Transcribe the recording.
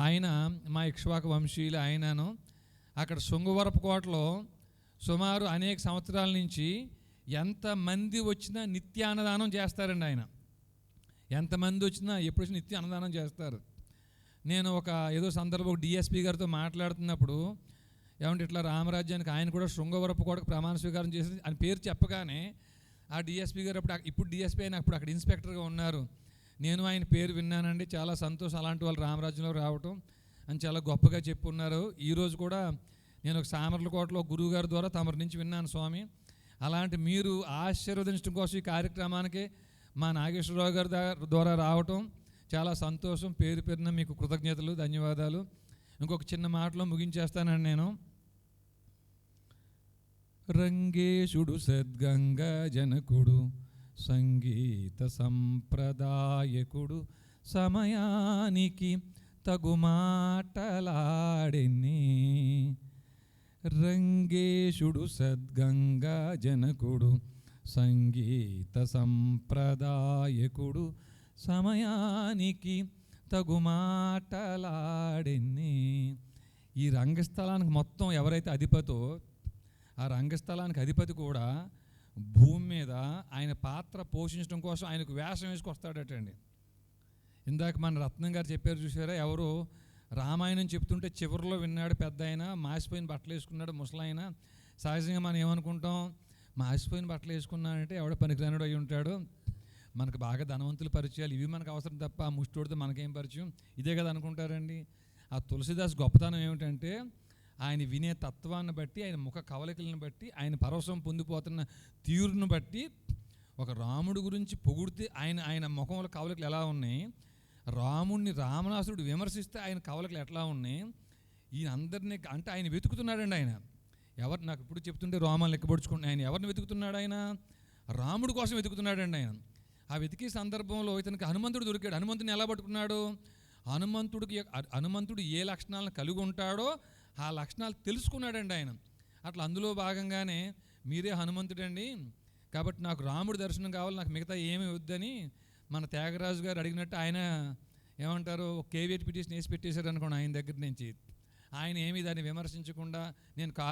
ఆయన మా ఇక్ష్వాకు వంశీయులు. ఆయనను అక్కడ శృంగవరపుకోటలో సుమారు అనేక సంవత్సరాల నుంచి ఎంతమంది వచ్చినా నిత్య అన్నదానం చేస్తారండి. ఆయన ఎంతమంది వచ్చినా ఎప్పుడు వచ్చినా నిత్య అన్నదానం చేస్తారు. నేను ఏదో సందర్భం డిఎస్పీ గారితో మాట్లాడుతున్నప్పుడు, ఏమంటే ఇట్లా రామరాజ్యానికి ఆయన కూడా శృంగవరపుకోటకు ప్రమాణ స్వీకారం చేసి అని పేరు చెప్పగానే ఆ డిఎస్పీ గారు ఇప్పుడు డిఎస్పీ అయినా అక్కడ ఇన్స్పెక్టర్గా ఉన్నారు. నేను ఆయన పేరు విన్నానండి, చాలా సంతోషం అలాంటి వాళ్ళు రామరాజ్యంలో రావటం అని చాలా గొప్పగా చెప్పున్నారు. ఈరోజు కూడా నేను సామర్లకోటలో గురువు గారి ద్వారా తమరి నుంచి విన్నాను స్వామి. అలాంటి మీరు ఆశీర్వదించడం కోసం ఈ కార్యక్రమానికి మా నాగేశ్వరరావు గారి ద్వారా రావటం చాలా సంతోషం. పేరు పేరున మీకు కృతజ్ఞతలు, ధన్యవాదాలు. ఇంకొక చిన్న మాటలో ముగించేస్తానండి నేను. రంగేశుడు సద్గంగా జనకుడు, సంగీత సంప్రదాయకుడు, సమయానికి తగుమాటలాడెన్ని. రంగేశుడు సద్గంగా జనకుడు, సంగీత సంప్రదాయకుడు, సమయానికి తగుమాటలాడెన్ని. ఈ రంగస్థలానికి మొత్తం ఎవరైతే అధిపతో, ఆ రంగస్థలానికి అధిపతి కూడా భూమి మీద ఆయన పాత్ర పోషించడం కోసం ఆయనకు వేషం వేసుకొస్తాడటండి. ఇందాక మన రత్నం గారు చెప్పారు చూసారా, ఎవరు రామాయణం చెప్తుంటే చివరిలో విన్నాడు పెద్ద ఆయన, మాసిపోయిన బట్టలు వేసుకున్నాడు ముసలాయన. సహజంగా మనం ఏమనుకుంటాం, మాసిపోయిన బట్టలు వేసుకున్నాడంటే ఎవడ పనికిరానుడు అయి ఉంటాడు, మనకు బాగా ధనవంతుల పరిచయాలు ఇవి మనకు అవసరం తప్ప ఆ ముష్టోడితో మనకేం పరిచయం, ఇదే కదా అనుకుంటారండి. ఆ తులసిదాస్ గొప్పతనం ఏమిటంటే ఆయన వినే తత్వాన్ని బట్టి, ఆయన ముఖ కవలికలను బట్టి, ఆయన పరవశం పొందిపోతున్న తీరును బట్టి, ఒక రాముడి గురించి పొగిడితే ఆయన ముఖంలో కవలికలు ఎలా ఉన్నాయి, రాముడిని రామనాసురుడు విమర్శిస్తే ఆయన కవలికలు ఎట్లా ఉన్నాయి, ఈయన అందరినీ అంటే ఆయన వెతుకుతున్నాడండి. ఆయన ఎవరు నాకు ఇప్పుడు చెప్తుంటే రోమాలు లెక్కపడుచుకుంటున్నాయి. ఆయన ఎవరిని వెతుకుతున్నాడు, ఆయన రాముడి కోసం వెతుకుతున్నాడండి. ఆయన ఆ వెతికే సందర్భంలో ఇతనికి హనుమంతుడు దొరికాడు. హనుమంతుడిని ఎలా పట్టుకున్నాడు, హనుమంతుడు ఏ లక్షణాలను కలిగి ఉంటాడో ఆ లక్షణాలు తెలుసుకున్నాడండి ఆయన. అట్లా అందులో భాగంగానే మీరే హనుమంతుడండి, కాబట్టి నాకు రాముడి దర్శనం కావాలి, నాకు మిగతా ఏమీ వద్దని మన త్యాగరాజు గారు అడిగినట్టు ఆయన ఏమంటారు, కేవీఎట్ పిటిషన్ వేసి పెట్టేశారు అనుకోండి ఆయన దగ్గర నుంచి. ఆయన ఏమీ దాన్ని విమర్శించకుండా నేను